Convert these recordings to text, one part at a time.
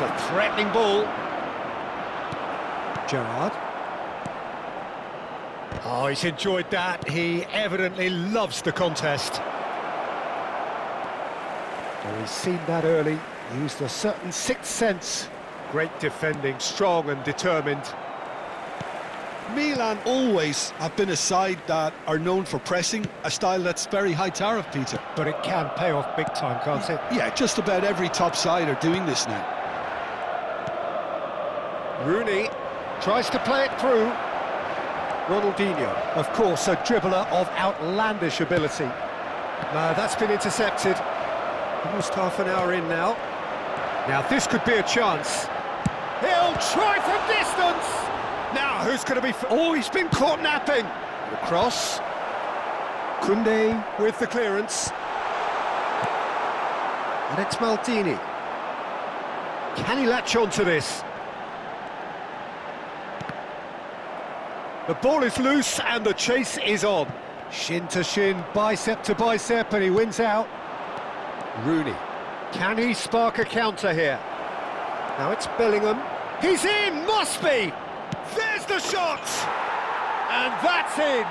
It's a threatening ball. Gerrard. Oh, he's enjoyed that. He evidently loves the contest. Oh, he's seen that early, used a certain sixth sense. Great defending, strong and determined. Milan always have been a side that are known for pressing, a style that's very high tariff, Peter. But it can pay off big time, can't it? Yeah, just about every top side are doing this now. Rooney tries to play it through. Ronaldinho, of course, a dribbler of outlandish ability. No, that's been intercepted. Almost half an hour in now. Now this could be a chance. He'll try from distance! Now, who's going to be... Oh, he's been caught napping! The cross. Koundé with the clearance. And it's Maldini. Can he latch on to this? The ball is loose and the chase is on. Shin to shin, bicep to bicep, and he wins out. Rooney. Can he spark a counter here? Now it's Bellingham. He's in! Must be! There's the shot! And that's in!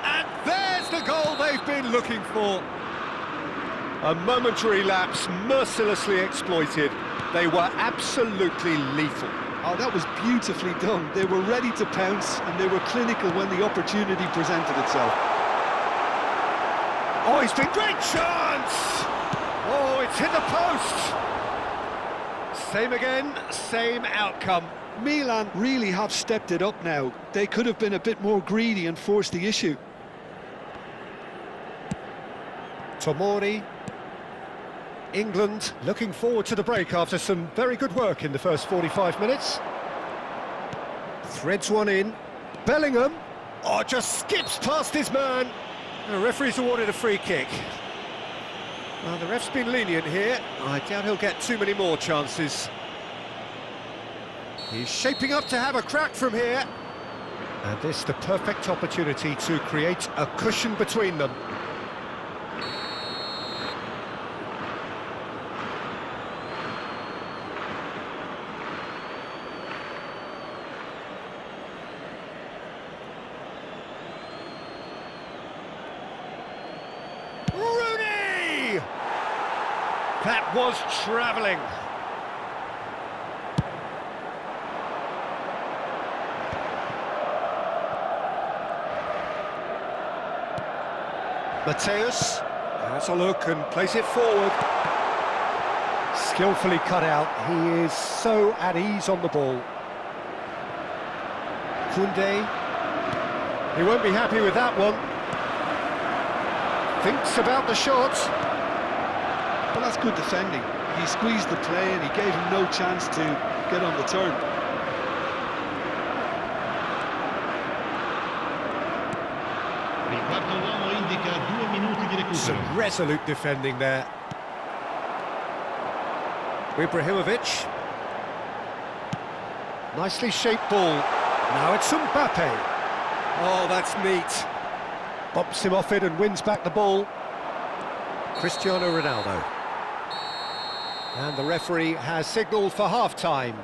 And there's the goal they've been looking for. A momentary lapse, mercilessly exploited. They were absolutely lethal. Oh, that was beautifully done. They were ready to pounce, and they were clinical when the opportunity presented itself. Oh, he's been great chance! Oh, it's hit the post! Same again, same outcome. Milan really have stepped it up now. They could have been a bit more greedy and forced the issue. Tomori. England looking forward to the break after some very good work in the first 45 minutes. Threads one in. Bellingham. Oh, just skips past his man. The referee's awarded a free kick. Well, the ref's been lenient here. I doubt he'll get too many more chances. He's shaping up to have a crack from here. And this the perfect opportunity to create a cushion between them. That was travelling. Mateus has a look and plays it forward. Skillfully cut out. He is so at ease on the ball. Koundé. He won't be happy with that one. Thinks about the shot. Well, that's good defending. He squeezed the play and he gave him no chance to get on the turn. Some resolute defending there. Ibrahimovic. Nicely shaped ball. Now it's Mbappe. Oh, that's neat. Bumps him off it and wins back the ball. Cristiano Ronaldo. And the referee has signalled for half-time.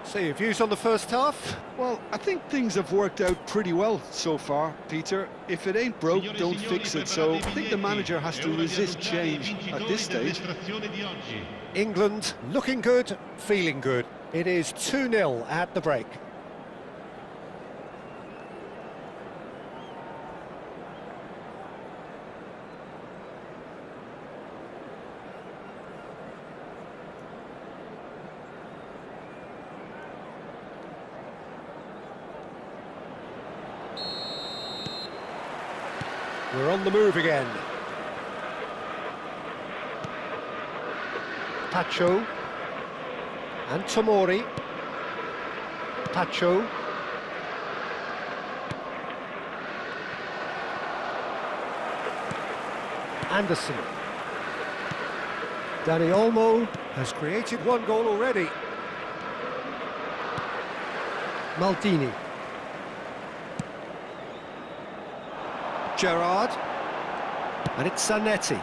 So your views on the first half? Well, I think things have worked out pretty well so far, Peter. If it ain't broke, don't fix it. So I think the manager has to resist change at this stage. England looking good, feeling good. It is 2-0 at the break. We're on the move again. Pacho. And Tomori. Pacho. Anderson. Dani Olmo has created one goal already. Maldini. Gerrard. And it's Zanetti.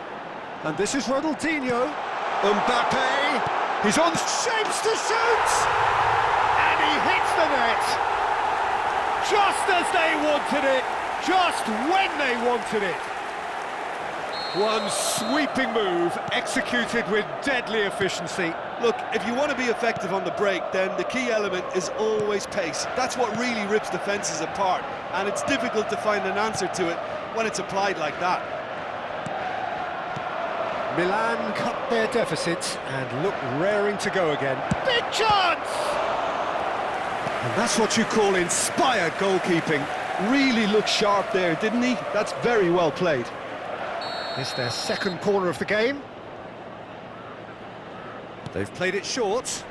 And this is Ronaldinho. Mbappe. He's on shapes to shoot! And he hits the net! Just as they wanted it! Just when they wanted it! One sweeping move, executed with deadly efficiency. Look, if you want to be effective on the break, then the key element is always pace. That's what really rips defences apart, and it's difficult to find an answer to it when it's applied like that. Milan cut their deficit and look raring to go again. Big chance! And that's what you call inspired goalkeeping. Really looked sharp there, didn't he? That's very well played. It's their second corner of the game. They've played it short.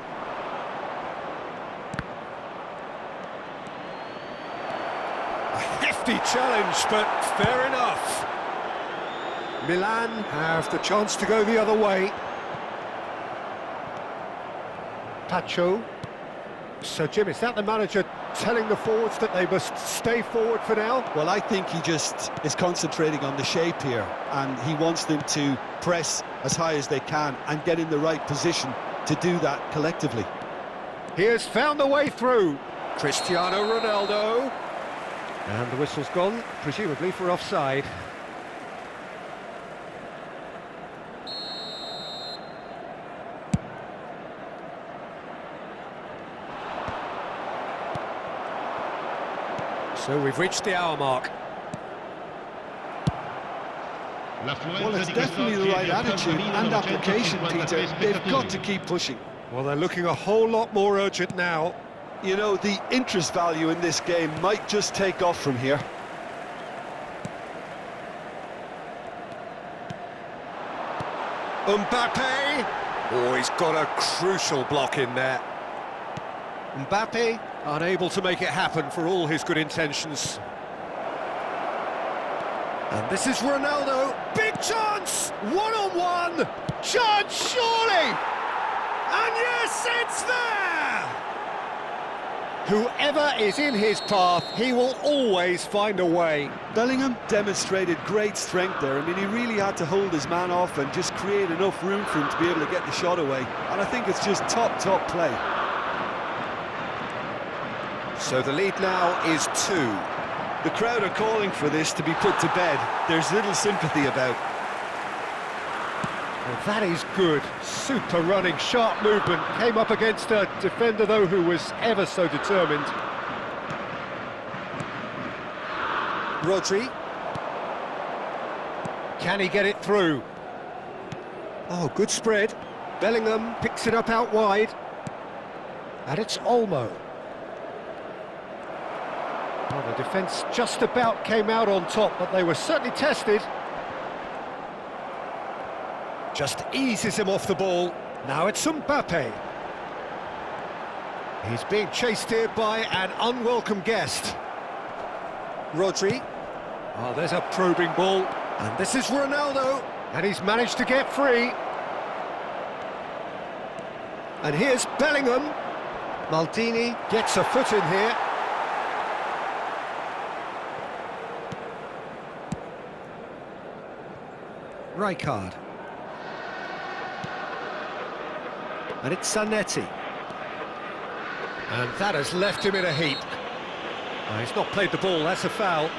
A hefty challenge, but fair enough. Milan have the chance to go the other way. Pacho. So, Jim, is that the manager telling the forwards that they must stay forward for now? Well, I think he just is concentrating on the shape here, and he wants them to press as high as they can and get in the right position to do that collectively. He has found a way through. Cristiano Ronaldo. And the whistle's gone, presumably for offside. So we've reached the hour mark. Well, it's definitely the right attitude and application, Peter. They've got to keep pushing. Well, they're looking a whole lot more urgent now. You know, the interest value in this game might just take off from here. Mbappe! Oh, he's got a crucial block in there. Mbappe, unable to make it happen for all his good intentions. And this is Ronaldo. Big chance! One-on-one! Chance, surely! And yes, it's there! Whoever is in his path, he will always find a way. Bellingham demonstrated great strength there. I mean, he really had to hold his man off and just create enough room for him to be able to get the shot away. And I think it's just top play. So the lead now is 2. The crowd are calling for this to be put to bed. There's little sympathy about. Well, that is good. Super running, sharp movement. Came up against a defender, though, who was ever so determined. Rodri. Can he get it through? Oh, good spread. Bellingham picks it up out wide. And it's Olmo. Well, the defence just about came out on top, but they were certainly tested. Just eases him off the ball. Now it's Mbappe. He's being chased here by an unwelcome guest. Rodri. Oh, there's a probing ball. And this is Ronaldo. And he's managed to get free. And here's Bellingham. Maldini gets a foot in here. Rijkaard. And it's Zanetti. And that has left him in a heap. Oh, he's not played the ball, that's a foul.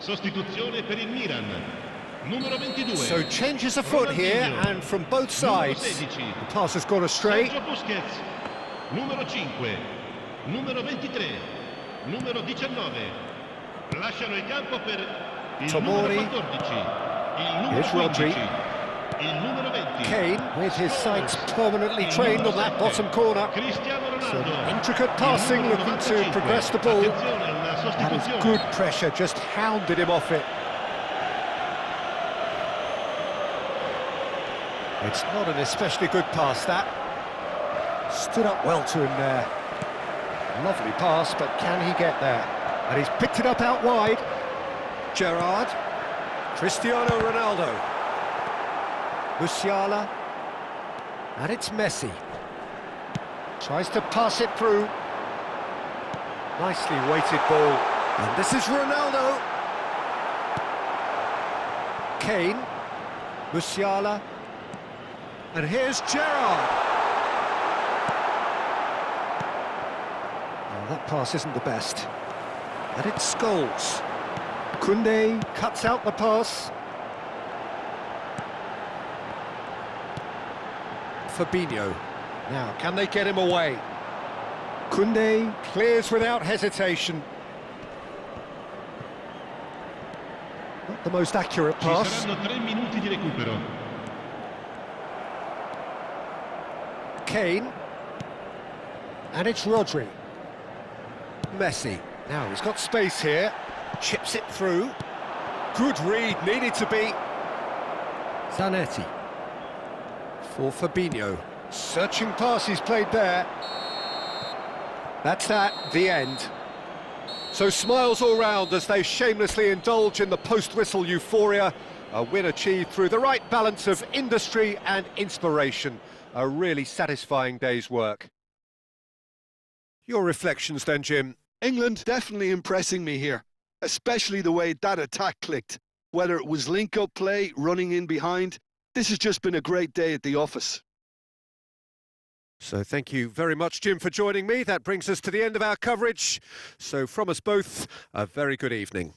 Sostituzione per il Milan. Numero 22. So changes afoot here, and from both sides. The pass has gone astray. Sergio Busquets. numero 5, numero 23, numero 19. Lasciano il campo per il Tomori. numero 14, il numero Here's Rodri. 15, il numero 20. Kane, with his sights permanently Il trained numero on that 7, bottom corner. Cristiano Some Ronaldo. intricate passing, Il numero looking to 95. progress the ball. Attenzione, una That is sostituzione. good pressure, just hounded him off it. It's not an especially good pass, that. Stood up well to him there. Lovely pass, but can he get there? And he's picked it up out wide. Gerrard. Cristiano Ronaldo. Musiala. And it's Messi. Tries to pass it through. Nicely weighted ball. And this is Ronaldo. Kane. Musiala. And here's Gerrard. Oh, that pass isn't the best. And it's Scholes. Koundé cuts out the pass. Fabinho. Now, can they get him away? Koundé clears without hesitation. Not the most accurate Ci pass. saranno 3 minuti di recupero. Kane. And it's Rodri. Messi. Now, he's got space here. Chips it through. Good read, needed to be. Zanetti. For Fabinho. Searching pass he's played there. That's that, the end. So smiles all round as they shamelessly indulge in the post-whistle euphoria. A win achieved through the right balance of industry and inspiration. A really satisfying day's work. Your reflections then, Jim? England definitely impressing me here, especially the way that attack clicked. Whether it was link-up play, running in behind, this has just been a great day at the office. So thank you very much, Jim, for joining me. That brings us to the end of our coverage. So from us both, a very good evening.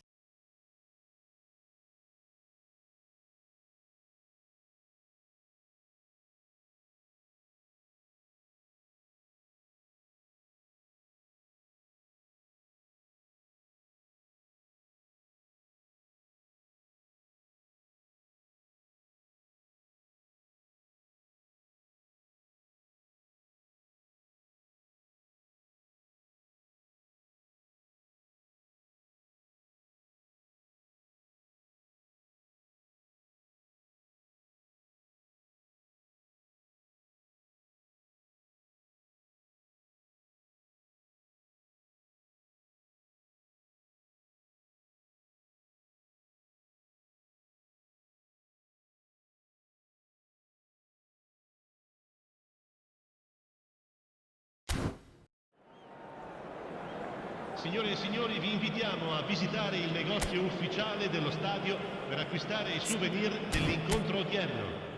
Signore e signori, vi invitiamo a visitare il negozio ufficiale dello stadio per acquistare i souvenir dell'incontro odierno.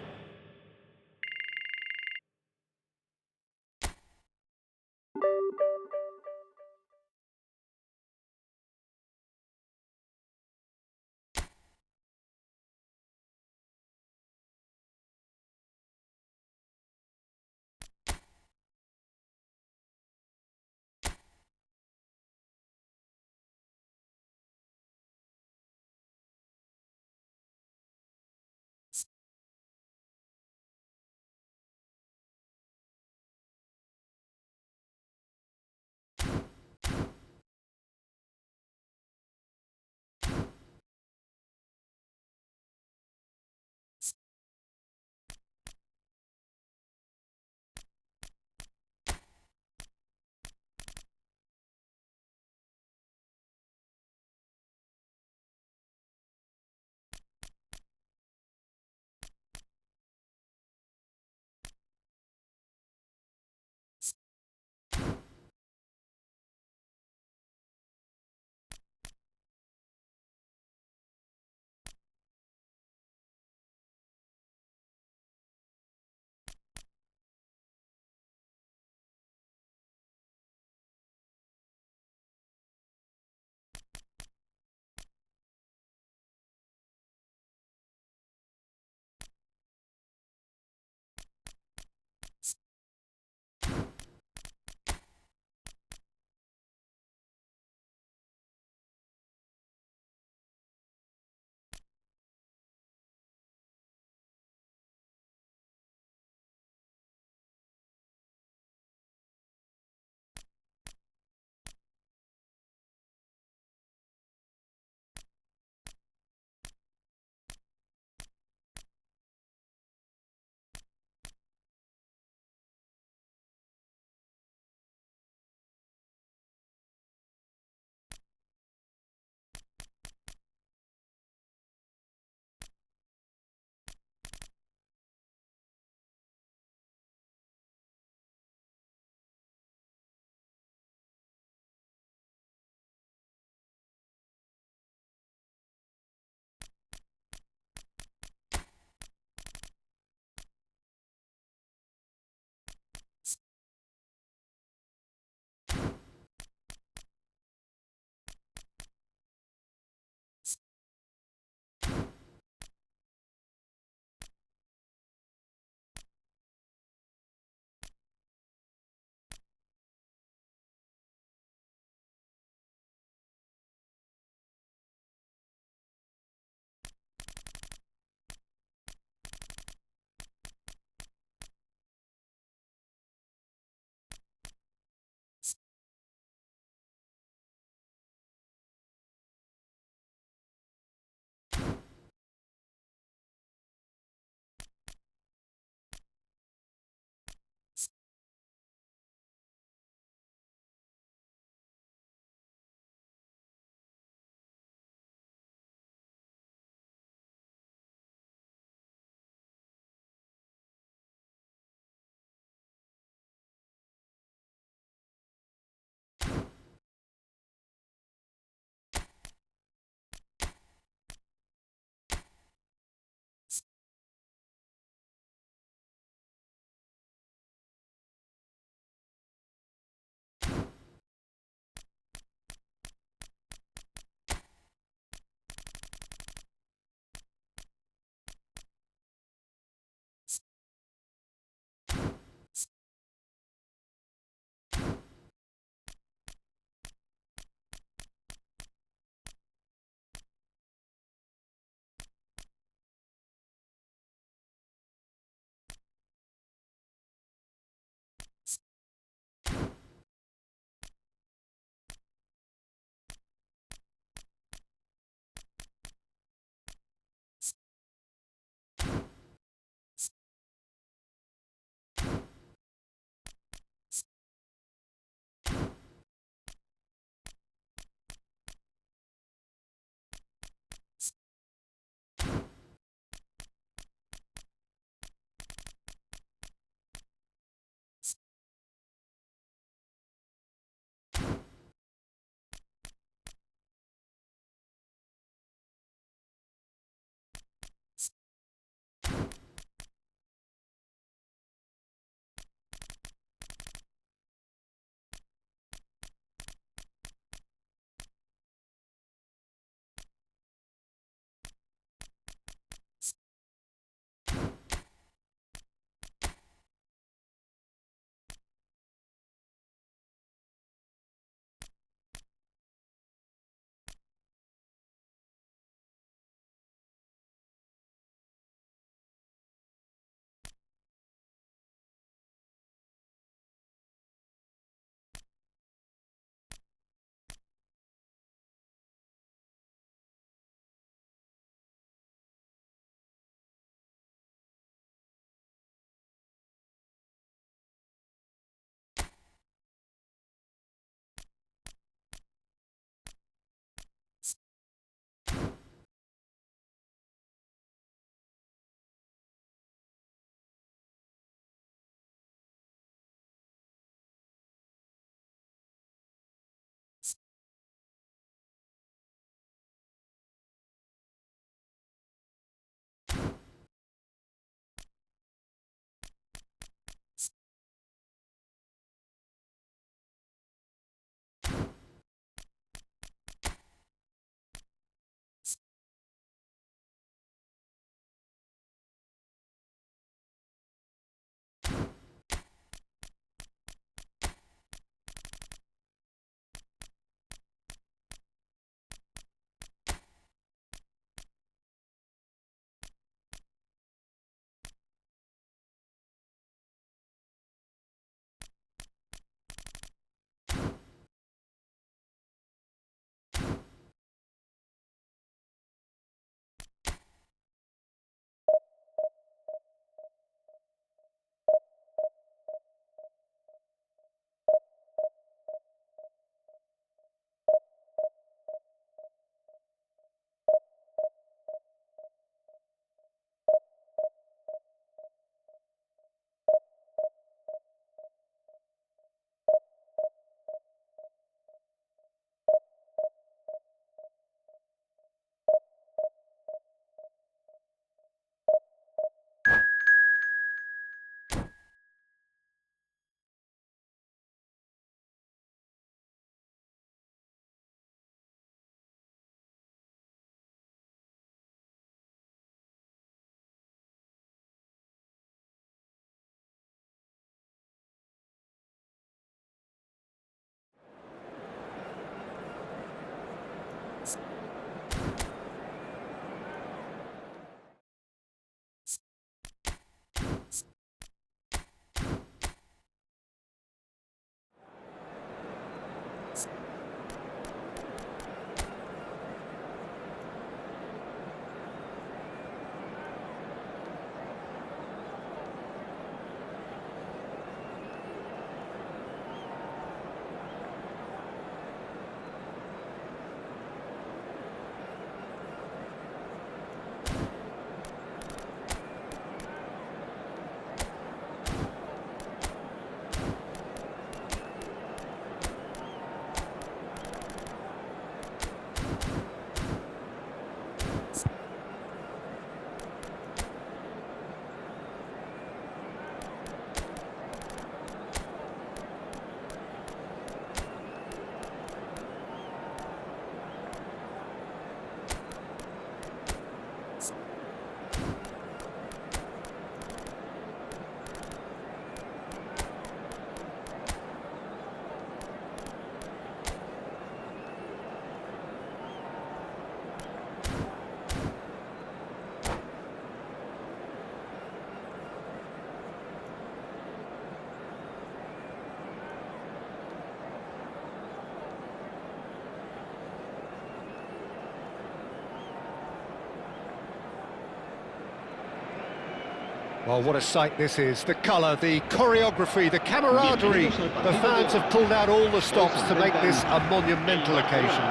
Well, what a sight this is. The colour, the choreography, the camaraderie. The fans have pulled out all the stops to make this a monumental occasion.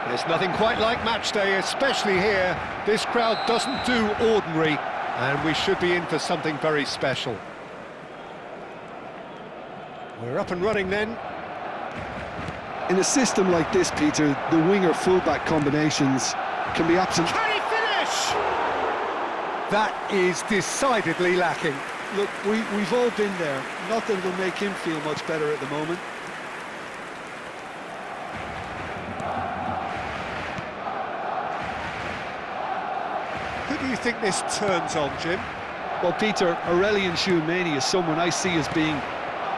There's nothing quite like match day, especially here. This crowd doesn't do ordinary, and we should be in for something very special. We're up and running then. In a system like this, Peter, the winger-fullback combinations can be absolute. Can he finish? That is decidedly lacking. Look, we've all been there. Not that it'll make him feel much better at the moment. Who do you think this turns on, Jim? Well, Peter, Aurelien Tchouameni is someone I see as being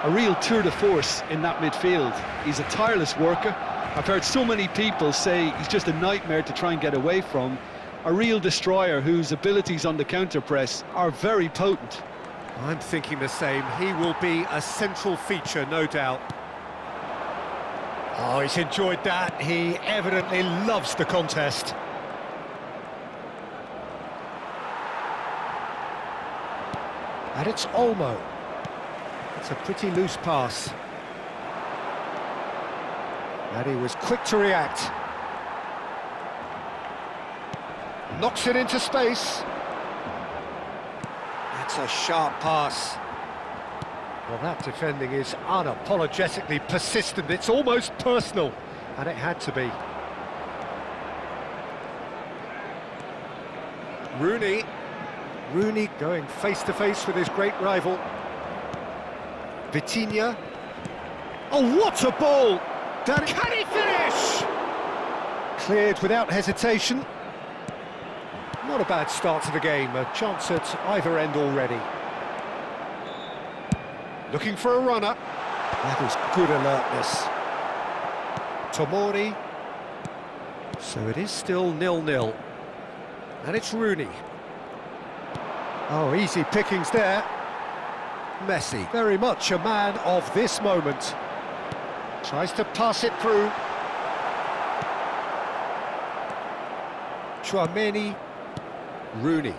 a real tour de force in that midfield. He's a tireless worker. I've heard so many people say he's just a nightmare to try and get away from. A real destroyer whose abilities on the counter-press are very potent. I'm thinking the same. He will be a central feature, no doubt. Oh, he's enjoyed that. He evidently loves the contest. And it's Olmo. It's a pretty loose pass. And he was quick to react. Knocks it into space. That's a sharp pass. Well, that defending is unapologetically persistent. It's almost personal, and it had to be. Rooney going face-to-face with his great rival. Vitinha. Oh, what a ball! Can he finish? Cleared without hesitation. Not a bad start to the game, a chance at either end already. Looking for a runner. That is good alertness. Tomori. So it is still 0-0. And it's Rooney. Oh, easy pickings there. Messi, very much a man of this moment. Tries to pass it through. Tchouameni. Rooney.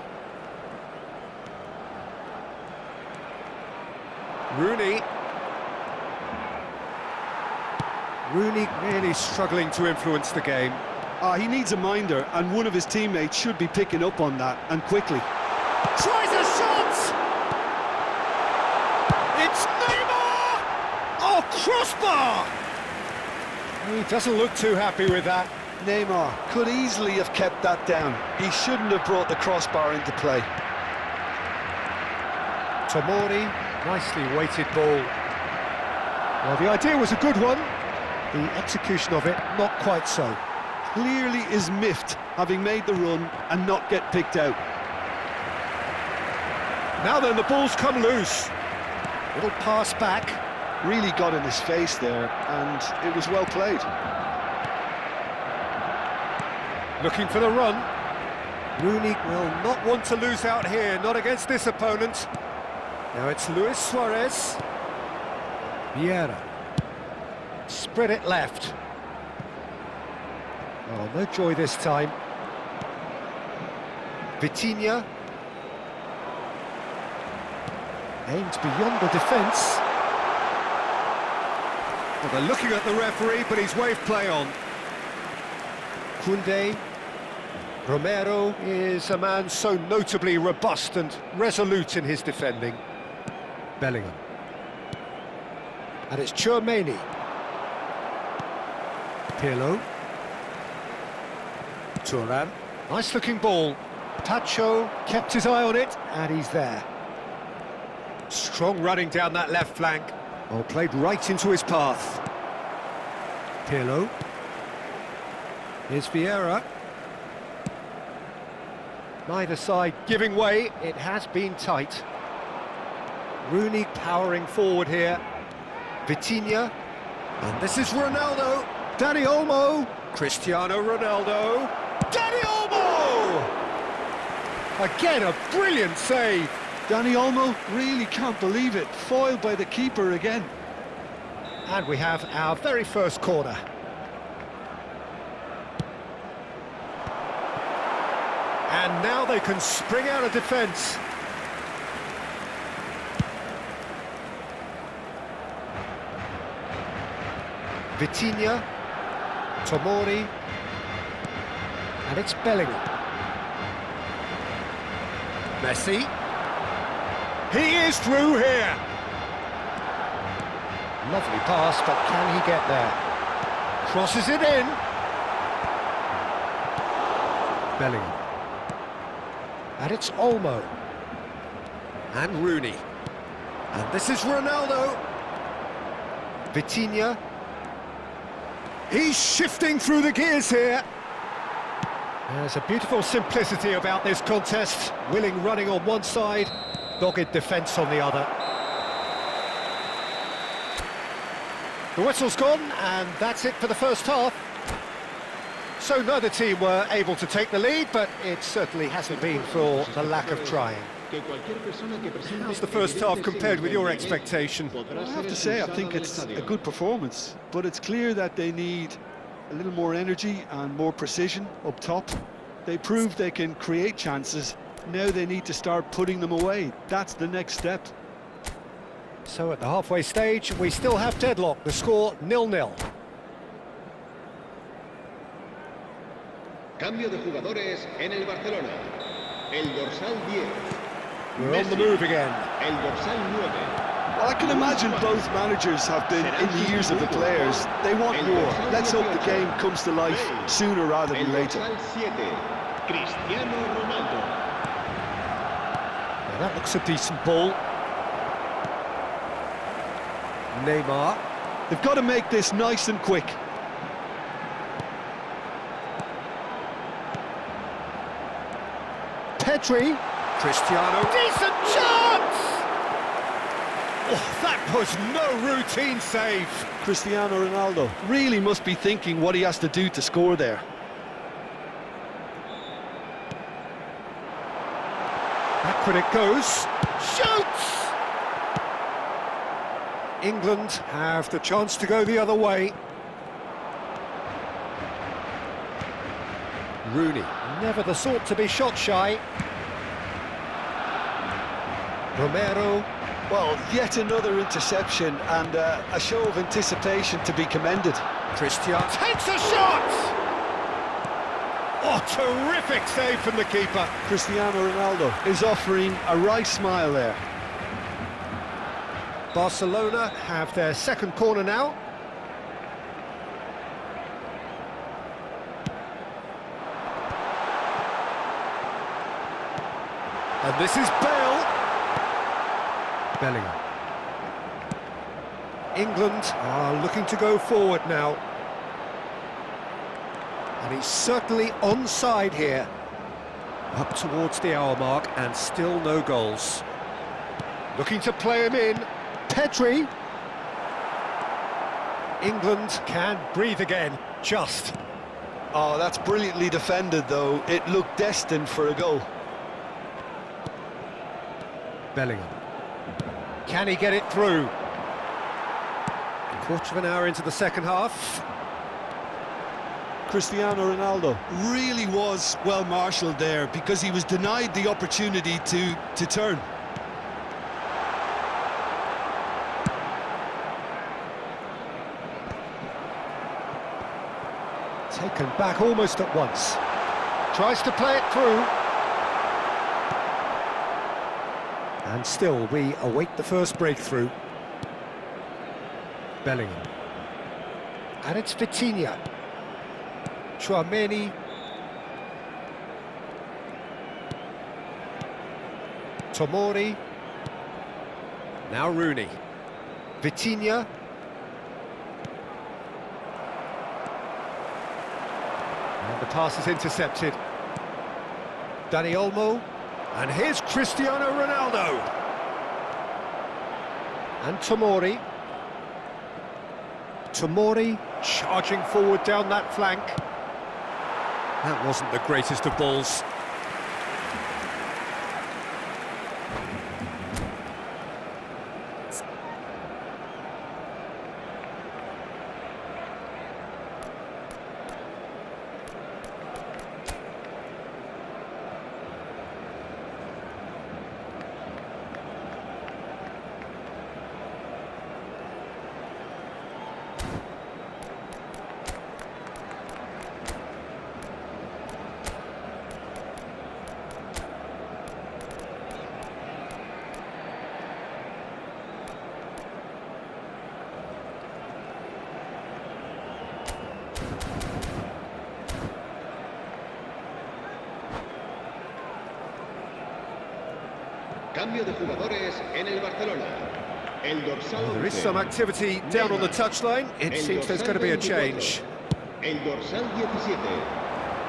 Rooney really struggling to influence the game. He needs a minder, and one of his teammates should be picking up on that, and quickly. Tries a shot! It's Neymar! Oh, crossbar! He doesn't look too happy with that. Neymar could easily have kept that down. He shouldn't have brought the crossbar into play. Tomori, nicely weighted ball. Well, the idea was a good one. The execution of it, not quite so. Clearly is miffed, having made the run and not get picked out. Now then, the ball's come loose. Little pass back. Really got in his face there, and it was well played. Looking for the run. Rooney will not want to lose out here, not against this opponent. Now it's Luis Suarez. Vieira. Spread it left. Oh, no joy this time. Vitinha. Aimed beyond the defence. Well, they're looking at the referee, but he's waved play on. Koundé. Romero is a man so notably robust and resolute in his defending. Bellingham. And it's Tchouameni. Pirlo. Thuram. Nice looking ball. Pacho kept his eye on it, and he's there. Strong running down that left flank. Oh, played right into his path. Pirlo. Here's Vieira. Neither side giving way. It has been tight. Rooney powering forward here. Vitinha. And this is Ronaldo. Dani Olmo. Cristiano Ronaldo. Dani Olmo! Again, a brilliant save. Dani Olmo really can't believe it. Foiled by the keeper again. And we have our very first corner. And now they can spring out of defence. Vitinha, Tomori, and it's Bellingham. Messi. He is through here. Lovely pass, but can he get there? Crosses it in. Bellingham. And it's Olmo. And Rooney. And this is Ronaldo. Vitinha. He's shifting through the gears here. There's a beautiful simplicity about this contest. Willing running on one side, dogged defence on the other. The whistle's gone, and that's it for the first half. So neither team were able to take the lead, but it certainly hasn't been for the lack of trying. How's the first half compared with your expectation? I have to say, I think it's a good performance, but it's clear that they need a little more energy and more precision up top. They proved they can create chances. Now they need to start putting them away. That's the next step. So at the halfway stage, we still have deadlock. The score 0-0. Cambio de jugadores en el Barcelona. El dorsal 10. We're on the move again. El dorsal 9. Well, I can imagine both managers have been in the ears of the players. They want more. Let's hope the game comes to life sooner rather than later. El dorsal 7. Cristiano Ronaldo. Now that looks a decent ball. Neymar. They've got to make this nice and quick. Pedri. Cristiano. Decent chance! Oh, that was no routine save. Cristiano Ronaldo really must be thinking what he has to do to score there. Backward it goes. Shoots! England have the chance to go the other way. Rooney, never the sort to be shot shy. Romero. Well, yet another interception and a show of anticipation to be commended. Cristiano takes a shot! Oh, terrific save from the keeper. Cristiano Ronaldo is offering a right smile there. Barcelona have their second corner now. And this is Bale. Bellingham. England are looking to go forward now. And he's certainly onside here. Up towards the hour mark and still no goals. Looking to play him in. Pedri. England can breathe again, just. Oh, that's brilliantly defended, though. It looked destined for a goal. Bellingham. Can he get it through? A quarter of an hour into the second half. Cristiano Ronaldo. Really was well marshalled there because he was denied the opportunity to turn. Taken back almost at once. Tries to play it through. And still, we await the first breakthrough. Bellingham. And it's Vitinha. Tchouaméni. Tomori. Now Rooney. Vitinha. And the pass is intercepted. Dani Olmo. And here's Cristiano Ronaldo. And Tomori. Tomori charging forward down that flank. That wasn't the greatest of balls. Cambio de jugadores en el Barcelona. El dorsal There is 11. some activity down on the touchline. It El seems there's dorsal going to be a 24. change. El dorsal 17.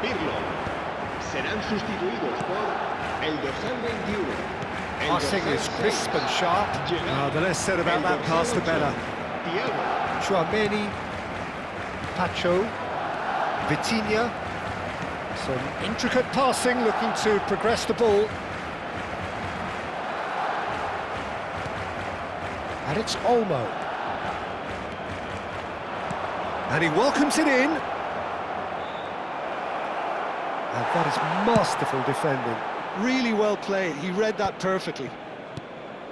Pirlo. Serán sustituidos por el dorsal 21. El Passing dorsal is crisp 6. and sharp. Gerrard. The less said about El that dorsal pass, the 8. better. Thiago. Tchouaméni, Pacho, Vitinha. Some intricate passing, looking to progress the ball. And it's Olmo. And he welcomes it in. And that is masterful defending. Really well played. He read that perfectly.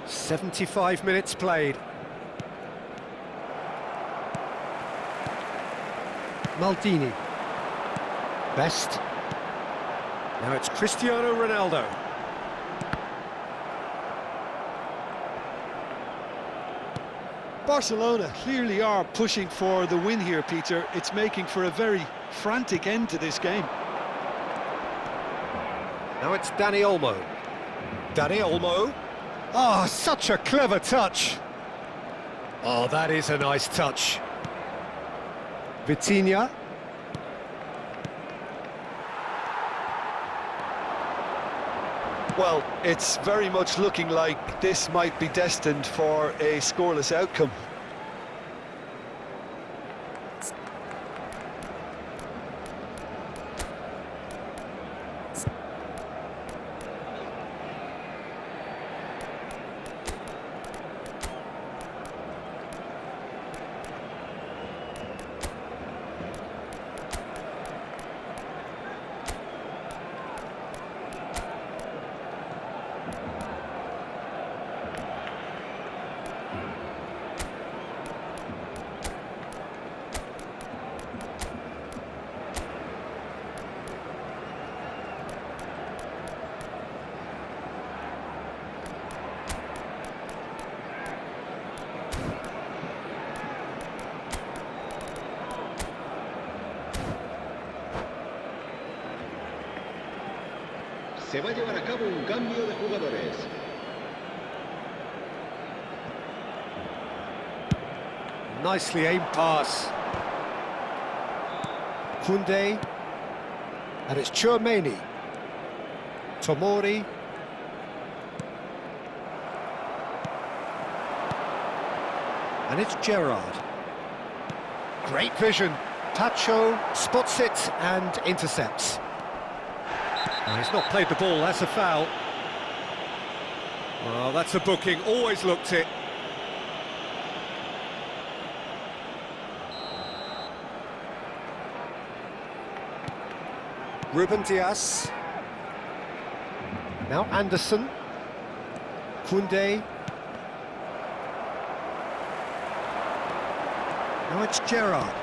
75 minutes played. Maldini. Best. Now it's Cristiano Ronaldo. Barcelona clearly are pushing for the win here, Peter. It's making for a very frantic end to this game. Now it's Dani Olmo. Dani Olmo. Oh, such a clever touch. Oh, that is a nice touch. Vitinha. Well, it's very much looking like this might be destined for a scoreless outcome. Se va a llevar a cabo un cambio de jugadores. Nicely aimed pass. Koundé. And it's Tchouaméni. Tomori. And it's Gerrard. Great vision. Pacho spots it and intercepts. Oh, he's not played the ball, that's a foul. Well, that's a booking, always looked it. Ruben Dias. Now Anderson. Koundé. Now it's Gerrard.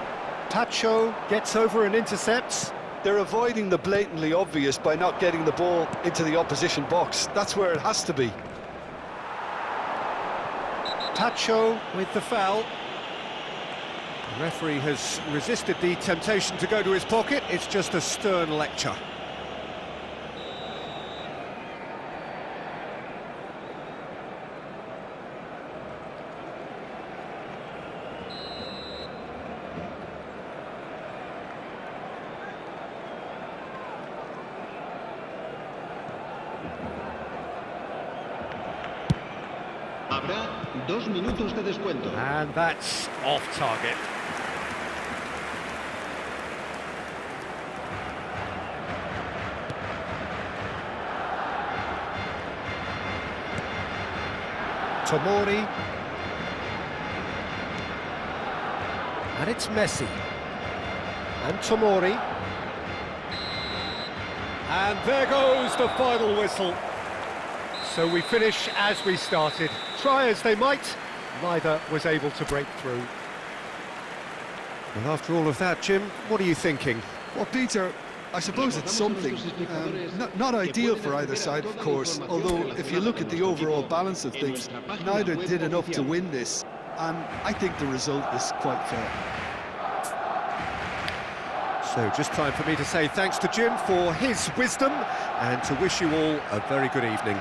Pacho gets over and intercepts. They're avoiding the blatantly obvious by not getting the ball into the opposition box. That's where it has to be. Pacho with the foul. The referee has resisted the temptation to go to his pocket. It's just a stern lecture. Habrá 2 minutos de descuento. And that's off target. Tomori. And it's Messi. And Tomori. And there goes the final whistle. So we finish as we started. Try as they might, neither was able to break through. Well, after all of that, Jim, what are you thinking? Well, Peter, I suppose it's something. Not ideal for either side, of course, although if you look at the overall balance of things, neither did enough to win this, and I think the result is quite fair. So just time for me to say thanks to Jim for his wisdom and to wish you all a very good evening.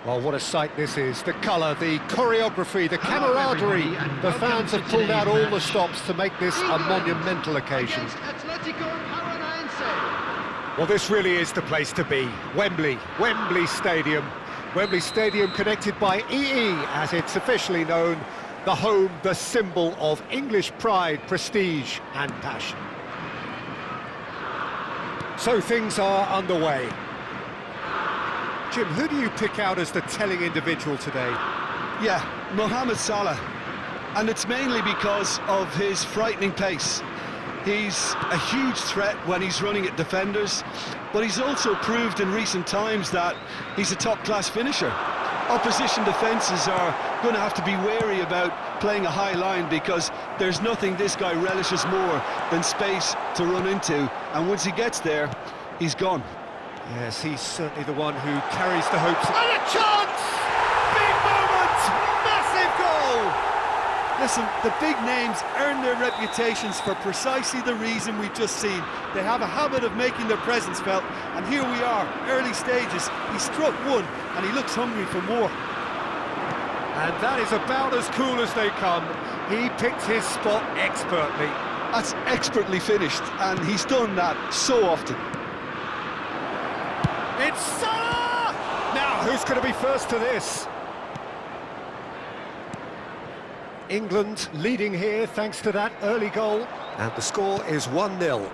Well, what a sight this is. The colour, the choreography, the camaraderie. The fans have pulled out all the stops to make this a monumental occasion. Well, this really is the place to be. Wembley Stadium. Wembley Stadium connected by EE, as it's officially known, the home, the symbol of English pride, prestige and passion. So things are underway. Jim, who do you pick out as the telling individual today? Yeah, Mohamed Salah. And it's mainly because of his frightening pace. He's a huge threat when he's running at defenders, but he's also proved in recent times that he's a top-class finisher. Opposition defences are going to have to be wary about playing a high line, because there's nothing this guy relishes more than space to run into, and once he gets there, he's gone. Yes, he's certainly the one who carries the hopes. And a chance! Big moment! Massive goal! Listen, the big names earn their reputations for precisely the reason we've just seen. They have a habit of making their presence felt, and here we are, early stages. He struck one, and he looks hungry for more. And that is about as cool as they come. He picked his spot expertly. That's expertly finished, and he's done that so often. It's Salah! Now, who's going to be first to this? England leading here thanks to that early goal. And the score is 1-0.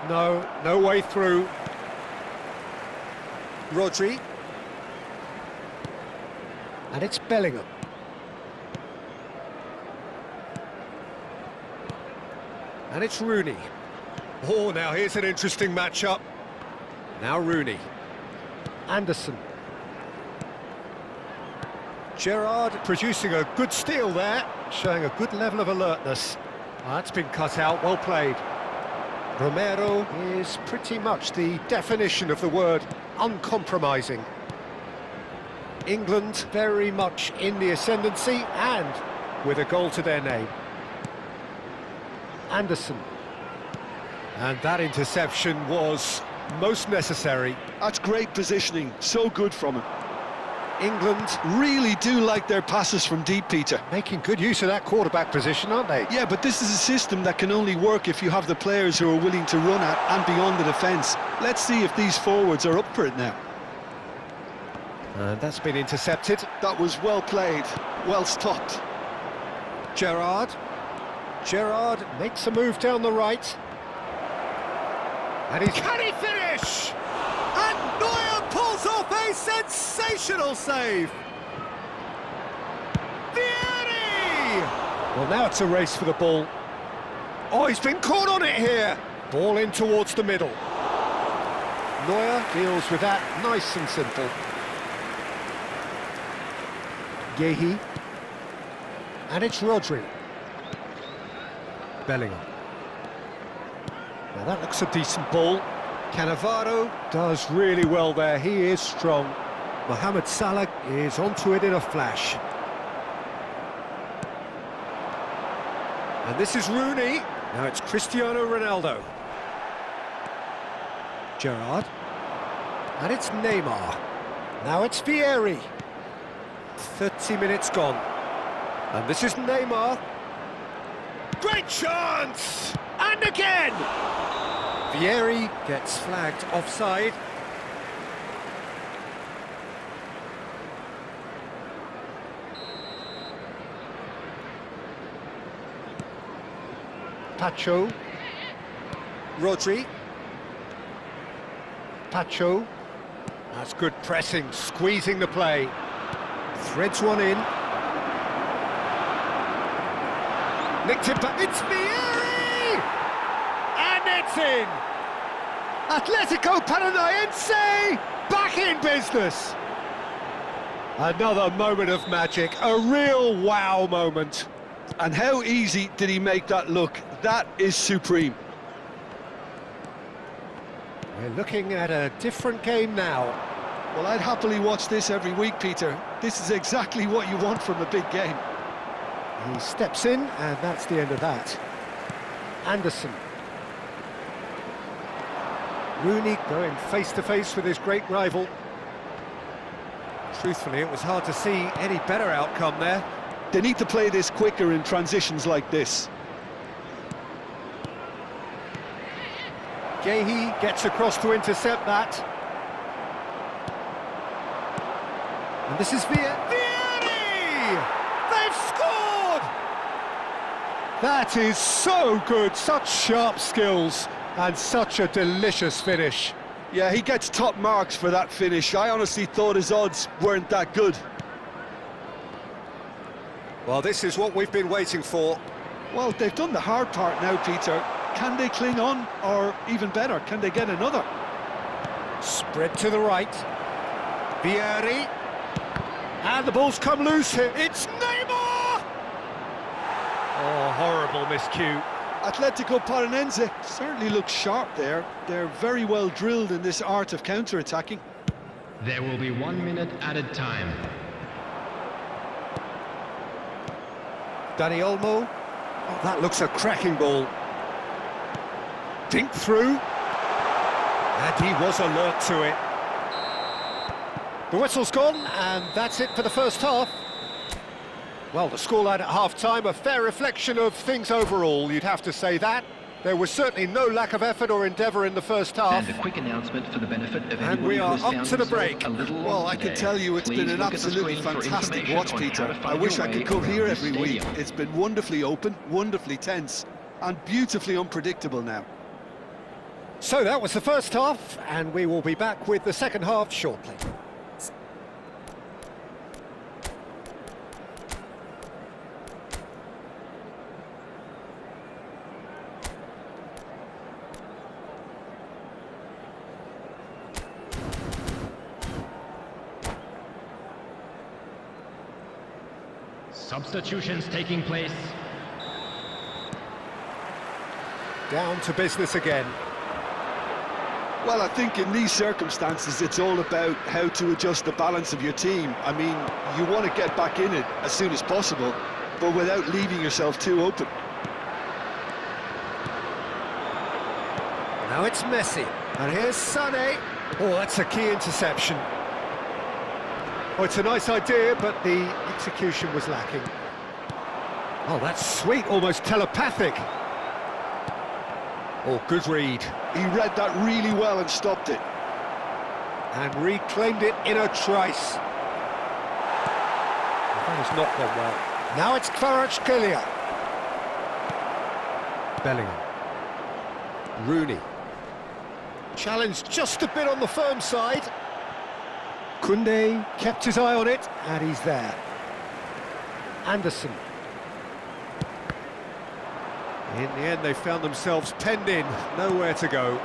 No way through. Rodri. And it's Bellingham. And it's Rooney. Oh, now here's an interesting matchup. Now Rooney. Anderson. Gerrard producing a good steal there, showing a good level of alertness. That's been cut out, well played. Romero is pretty much the definition of the word uncompromising. England very much in the ascendancy and with a goal to their name. Anderson. And that interception was most necessary. That's great positioning, so good from him. England Really do like their passes from deep, Peter. making good use of that quarterback position, aren't they? Yeah, but this is a system that can only work if you have the players who are willing to run at and beyond the defence. Let's see if these forwards are up for it now. And that's been intercepted. That was well played, well stopped. Gerrard makes a move down the right. And can he finish? And Neuer pulls off a sensational save. Vieri! Well, now it's a race for the ball. Oh, he's been caught on it here. Ball in towards the middle. Neuer deals with that nice and simple. Guehi. And it's Rodri. Bellingham. Now that looks a decent ball. Cannavaro does really well there, he is strong. Mohamed Salah is onto it in a flash. And this is Rooney. Now it's Cristiano Ronaldo. Gerrard. And it's Neymar. Now it's Vieri. 30 minutes gone. And this is Neymar. Great chance! And again! Vieri gets flagged offside. Pacho. Rodri. Pacho. That's good pressing, squeezing the play. Threads one in. Nicked it back. It's Vieri! And it's in! Atletico Paranaense back in business! Another moment of magic, a real wow moment. And how easy did he make that look? That is supreme. We're looking at a different game now. Well, I'd happily watch this every week, Peter. This is exactly what you want from a big game. He steps in, and that's the end of that. Anderson. Rooney going face-to-face with his great rival. Truthfully, it was hard to see any better outcome there. They need to play this quicker in transitions like this. Gahey gets across to intercept that. And this is Vieri! They've scored! That is so good, such sharp skills and such a delicious finish. Yeah, he gets top marks for that finish. I honestly thought his odds weren't that good. Well, this is what we've been waiting for. Well, they've done the hard part now, Peter. Can they cling on, or even better, can they get another? Spread to the right. Vieri. And the ball's come loose here. It's Neymar! Oh, horrible miscue. Atletico Paranense certainly looks sharp there. They're very well drilled in this art of counter-attacking. There will be 1 minute added time. Dani Olmo. Oh, that looks a cracking ball. Dink through. And he was alert to it. The whistle's gone, and that's it for the first half. Well, the scoreline at half-time, a fair reflection of things overall, you'd have to say that. There was certainly no lack of effort or endeavour in the first half. And a quick announcement for the benefit of And anyone we who are has up found to the themselves break. a little Well, lost I can today. tell you it's Please been an look at the absolutely screen for fantastic information watch, on Peter. how to I find wish your I could way come here around every the week. stadium. It's been wonderfully open, wonderfully tense, and beautifully unpredictable now. So that was the first half, and we will be back with the second half shortly. Substitutions taking place. Down to business again. Well, I think in these circumstances, it's all about how to adjust the balance of your team. I mean, you want to get back in it as soon as possible, but without leaving yourself too open. Now it's Messi, and here's Sané. Oh, that's a key interception. Oh, it's a nice idea, but the execution was lacking. Oh, that's sweet, almost telepathic. Oh, good read. He read that really well and stopped it. And reclaimed it in a trice. That has not gone well. Now it's Kvaratskhelia. Bellingham. Rooney. Challenged just a bit on the firm side. Koundé kept his eye on it, and he's there. Anderson. In the end, they found themselves penned in, nowhere to go.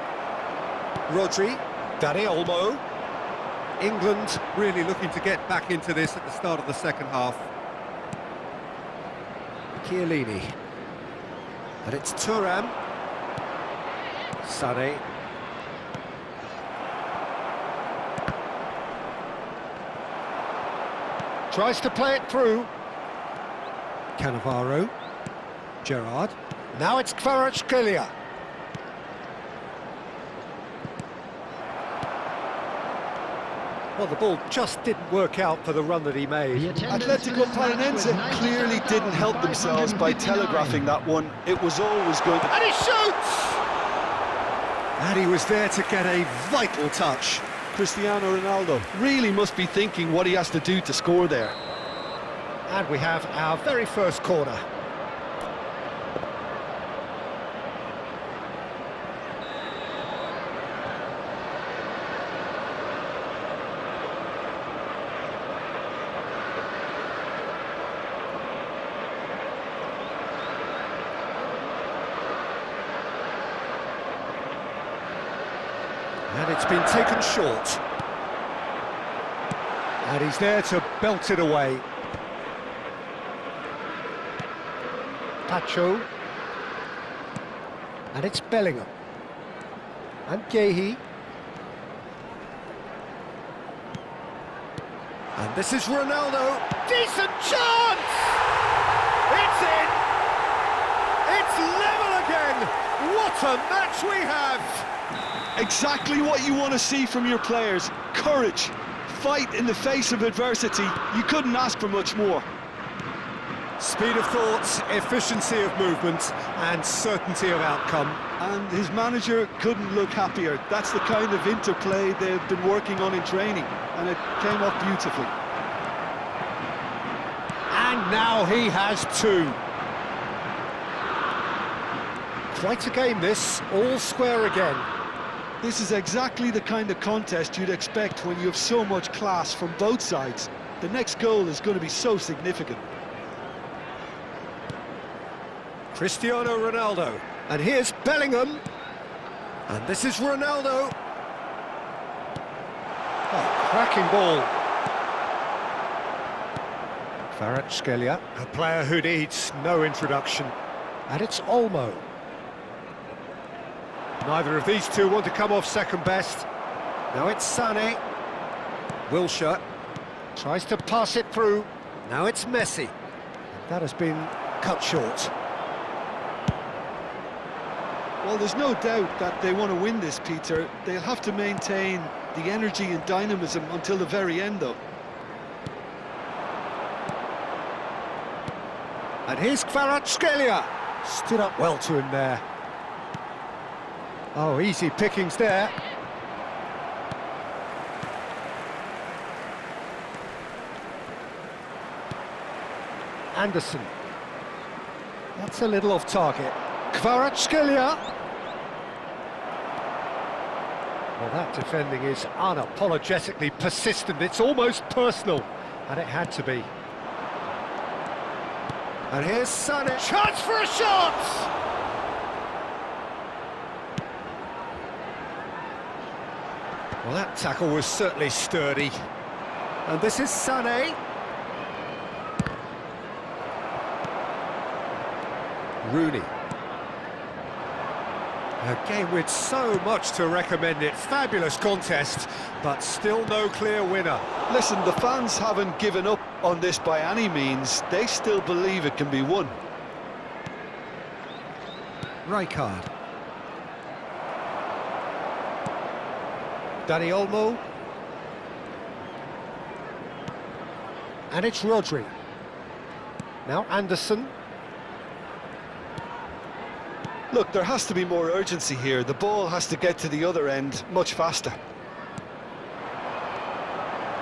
Rodri, Dani Olmo. England really looking to get back into this at the start of the second half. Chiellini. And it's Thuram. Sané. Tries to play it through. Cannavaro. Gerrard. Now it's Kvaratskhelia. Well, the ball just didn't work out for the run that he made. Atletico Paranense clearly didn't help themselves by telegraphing that one. It was always going to... And he shoots! And he was there to get a vital touch. Cristiano Ronaldo really must be thinking what he has to do to score there. And we have our very first corner. And it's been taken short. And he's there to belt it away. Pacho. And it's Bellingham. And Gahey. And this is Ronaldo. Decent chance! It's in! It's level again! What a match we have! Exactly what you want to see from your players. Courage, fight in the face of adversity. You couldn't ask for much more. Speed of thought, efficiency of movement, and certainty of outcome. And his manager couldn't look happier. That's the kind of interplay they've been working on in training, and it came off beautifully. And now he has two. Quite a game this, all square again. This is exactly the kind of contest you'd expect when you have so much class from both sides. The next goal is going to be so significant. Cristiano Ronaldo. And here's Bellingham. And this is Ronaldo. Oh, cracking ball. Kvaratskhelia, a player who needs no introduction. And it's Olmo. Neither of these two want to come off second best. Now it's Sané. Wilshere tries to pass it through. Now it's Messi. That has been cut short. Well, there's no doubt that they want to win this, Peter. They'll have to maintain the energy and dynamism until the very end, though. And here's Kvaratskhelia. Stood up well to him there. Oh, easy pickings there. Anderson. That's a little off target. Kvaratskhelia. Well, that defending is unapologetically persistent. It's almost personal, and it had to be. And here's Sané. Chance for a shot! Well, that tackle was certainly sturdy. And this is Sané. Rooney. A game with so much to recommend it. Fabulous contest, but still no clear winner. Listen, the fans haven't given up on this by any means. They still believe it can be won. Rijkaard. Dani Olmo. And it's Rodri. Now Anderson. Look, there has to be more urgency here. The ball has to get to the other end much faster.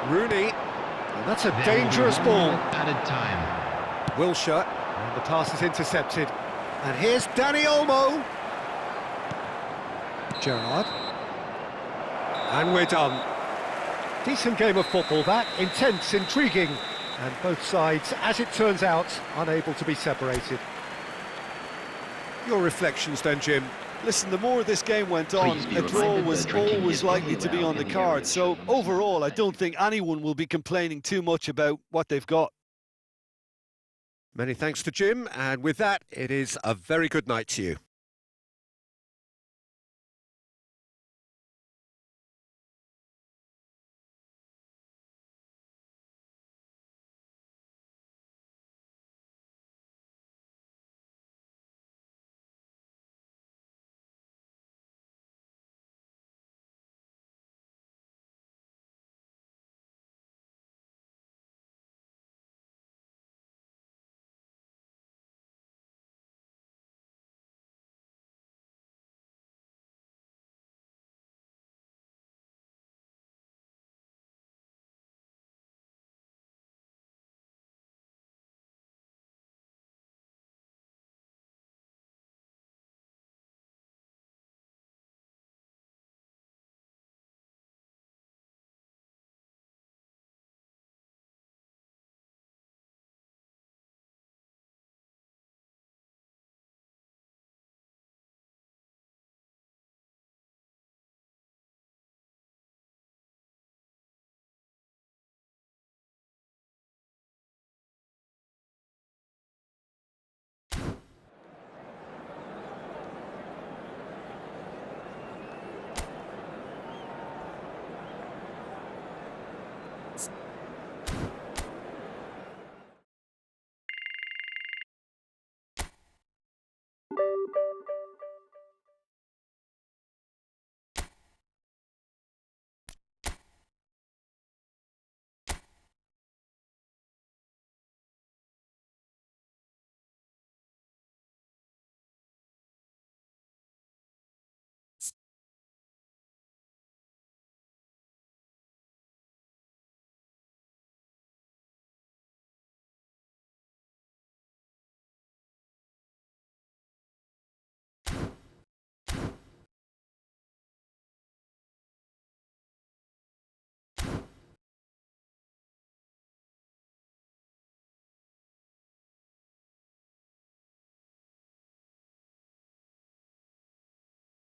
Rooney. And that's a There will be dangerous 1 ball. minute added time. Wilshere. And the pass is intercepted. And here's Dani Olmo. Gerrard. And we're done. Decent game of football that, intense, intriguing, and both sides, as it turns out, unable to be separated. Your reflections then, Jim? Listen, the more this game went on, Please be a draw reminded was that drinking always is likely only to be allowed on the in the card. areas So restricted. overall, I don't think anyone will be complaining too much about what they've got. Many thanks to Jim, and with that, it is a very good night to you.